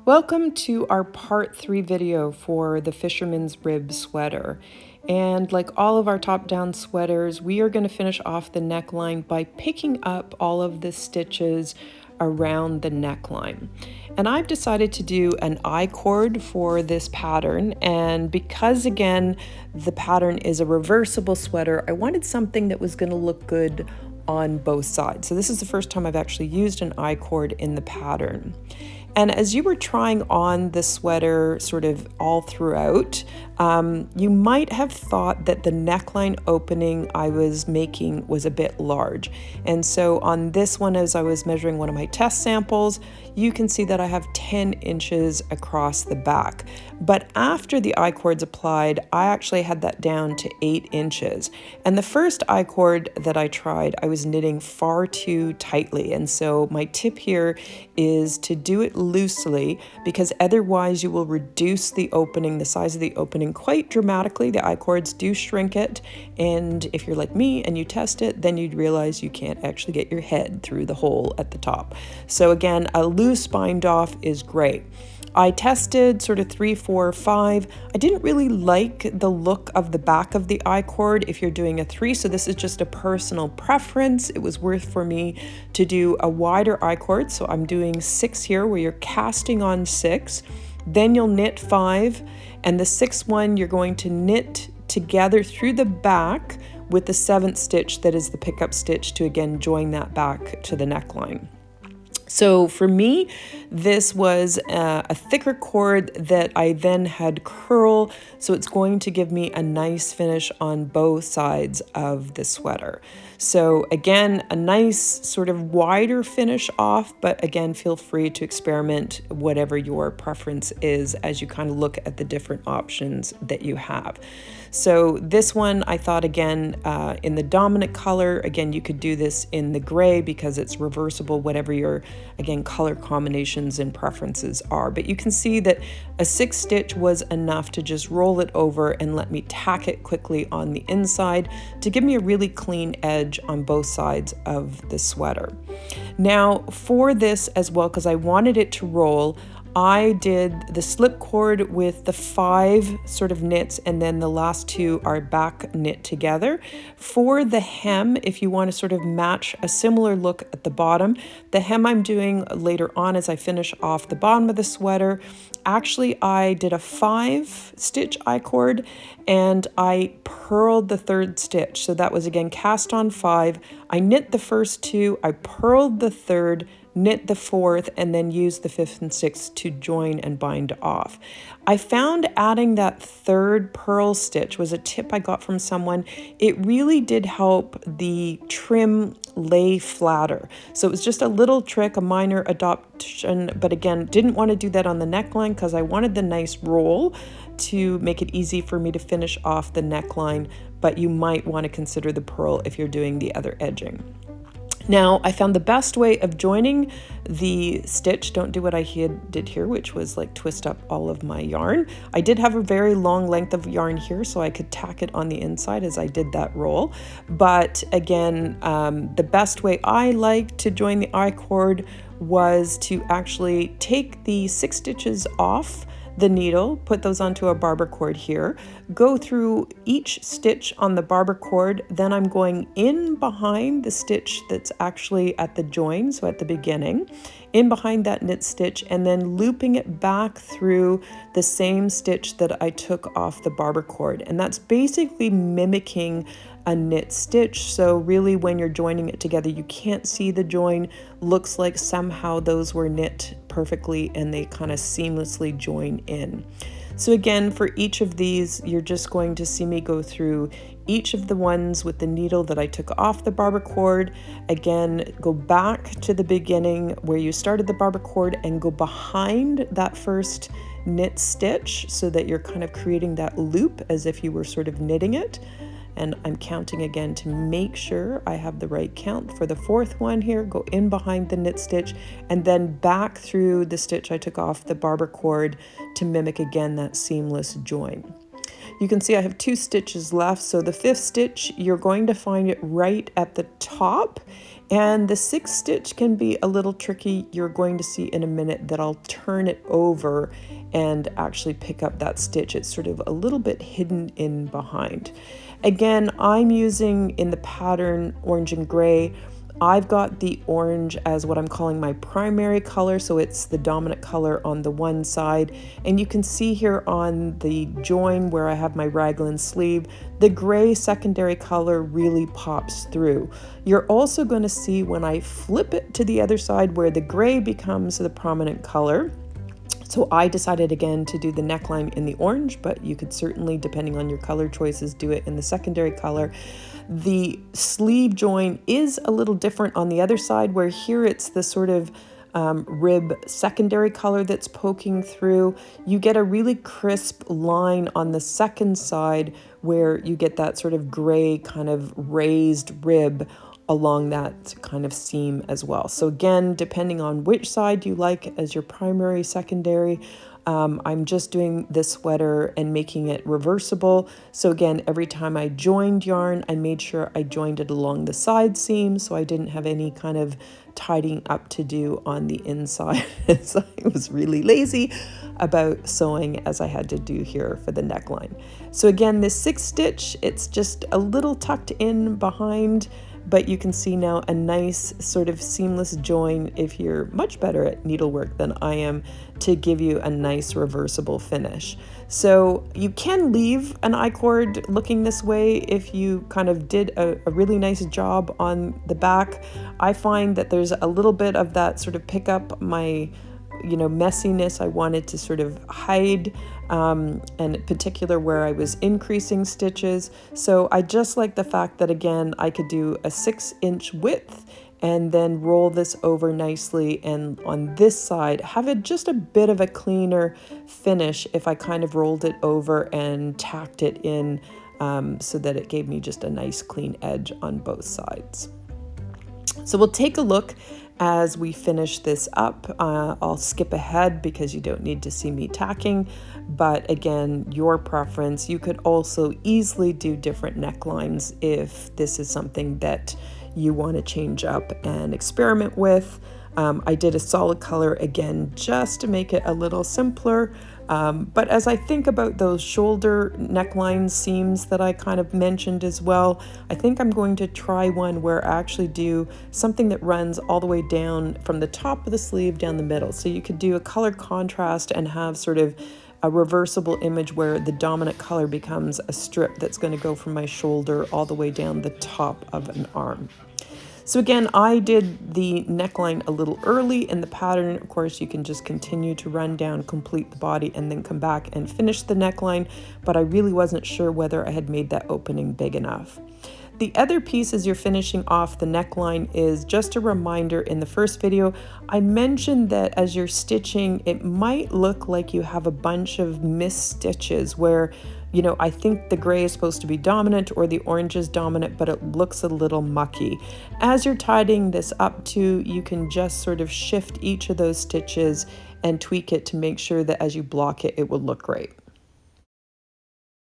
Welcome to our part 3 video for the Fisherman's Rib sweater. And like all of our top-down sweaters, we are going to finish off the neckline by picking up all of the stitches around the neckline. And I've decided to do an I-cord for this pattern, and because again the pattern is a reversible sweater, I wanted something that was going to look good on both sides. So this is the first time I've actually used an I-cord in the pattern. And as you were trying on the sweater sort of all throughout, you might have thought that the neckline opening I was making was a bit large. And so on this one, as I was measuring one of my test samples, you can see that I have 10 inches across the back. But after the I-cord's applied, I actually had that down to 8 inches. And the first I-cord that I tried, I was knitting far too tightly. And so my tip here is to do it loosely, because otherwise you will reduce the opening, the size of the opening quite dramatically. The I-cords do shrink it, and if you're like me and you test it, then you'd realize you can't actually get your head through the hole at the top. So again, a loose bind off is great. I tested sort of 3, 4, 5. I didn't really like the look of the back of the I-cord if you're doing a 3, so this is just a personal preference. It was worth for me to do a wider I-cord, so I'm doing 6 here where you're casting on 6. Then you'll knit 5, and the 6th one you're going to knit together through the back with the 7th stitch that is the pickup stitch to again join that back to the neckline. So for me, this was a thicker cord that I then had curl, so it's going to give me a nice finish on both sides of the sweater. So again, a nice sort of wider finish off, but again, feel free to experiment whatever your preference is as you kind of look at the different options that you have. So this one, I thought again, in the dominant color, again, you could do this in the gray because it's reversible, whatever your, again, color combinations and preferences are. But you can see that a 6 stitch was enough to just roll it over and let me tack it quickly on the inside to give me a really clean edge on both sides of the sweater. Now for this as well, because I wanted it to roll, I did the slip cord with the 5 sort of knits, and then the last 2 are back knit together. For the hem, if you want to sort of match a similar look at the bottom, the hem I'm doing later on as I finish off the bottom of the sweater. Actually, I did a 5 stitch I-cord and I purled the 3rd stitch. So that was again cast on 5. I knit the first 2, I purled the 3rd, knit the 4th, and then use the 5th and 6th to join and bind off. I found adding that 3rd purl stitch was a tip I got from someone. It really did help the trim lay flatter. So it was just a little trick, a minor adoption, but again, didn't want to do that on the neckline because I wanted the nice roll to make it easy for me to finish off the neckline, but you might want to consider the purl if you're doing the other edging. Now, I found the best way of joining the stitch, don't do what I did here, which was like twist up all of my yarn. I did have a very long length of yarn here, so I could tack it on the inside as I did that roll. But again, the best way I like to join the I-cord was to actually take the 6 stitches off the needle, put those onto a barber cord here, go through each stitch on the barber cord, then I'm going in behind the stitch that's actually at the join, so at the beginning, in behind that knit stitch, and then looping it back through the same stitch that I took off the barber cord. And that's basically mimicking a knit stitch. So really when you're joining it together, you can't see the join. Looks like somehow those were knit perfectly and they kind of seamlessly join in. So again, for each of these, you're just going to see me go through each of the ones with the needle that I took off the barber cord. Again, go back to the beginning where you started the barber cord and go behind that first knit stitch so that you're kind of creating that loop as if you were sort of knitting it. And I'm counting again to make sure I have the right count. For the 4th one here, go in behind the knit stitch and then back through the stitch I took off the barber cord to mimic again that seamless join. You can see I have 2 stitches left. So the 5th stitch, you're going to find it right at the top. And the 6th stitch can be a little tricky. You're going to see in a minute that I'll turn it over and actually pick up that stitch. It's sort of a little bit hidden in behind. Again, I'm using in the pattern orange and gray. I've got the orange as what I'm calling my primary color, so it's the dominant color on the one side. And you can see here on the join where I have my raglan sleeve, the gray secondary color really pops through. You're also going to see when I flip it to the other side where the gray becomes the prominent color. So I decided again to do the neckline in the orange, but you could certainly, depending on your color choices, do it in the secondary color. The sleeve join is a little different on the other side, where here it's the sort of rib secondary color that's poking through. You get a really crisp line on the second side where you get that sort of gray kind of raised rib along that kind of seam as well. So again, depending on which side you like as your primary, secondary, I'm just doing this sweater and making it reversible. So again, every time I joined yarn, I made sure I joined it along the side seam so I didn't have any kind of tidying up to do on the inside. So I was really lazy about sewing as I had to do here for the neckline. So again, this 6th stitch, it's just a little tucked in behind, but you can see now a nice sort of seamless join if you're much better at needlework than I am, to give you a nice reversible finish. So you can leave an I-cord looking this way if you kind of did a really nice job on the back. I find that there's a little bit of that sort of pick up my messiness I wanted to sort of hide, and in particular where I was increasing stitches. So I just like the fact that, again, I could do a 6-inch width and then roll this over nicely, and on this side have it just a bit of a cleaner finish if I kind of rolled it over and tacked it in, so that it gave me just a nice clean edge on both sides. So we'll take a look as we finish this up. I'll skip ahead because you don't need to see me tacking, but again, your preference. You could also easily do different necklines if this is something that you want to change up and experiment with. I did a solid color again just to make it a little simpler. But as I think about those shoulder neckline seams that I kind of mentioned as well, I think I'm going to try one where I actually do something that runs all the way down from the top of the sleeve down the middle. So you could do a color contrast and have sort of a reversible image where the dominant color becomes a strip that's going to go from my shoulder all the way down the top of an arm. So again, I did the neckline a little early in the pattern. Of course, you can just continue to run down, complete the body, and then come back and finish the neckline, but I really wasn't sure whether I had made that opening big enough. The other piece as you're finishing off the neckline is just a reminder. In the first video, I mentioned that as you're stitching, it might look like you have a bunch of missed stitches where, I think the gray is supposed to be dominant or the orange is dominant, but it looks a little mucky. As you're tidying this up too, you can just sort of shift each of those stitches and tweak it to make sure that as you block it, it will look great.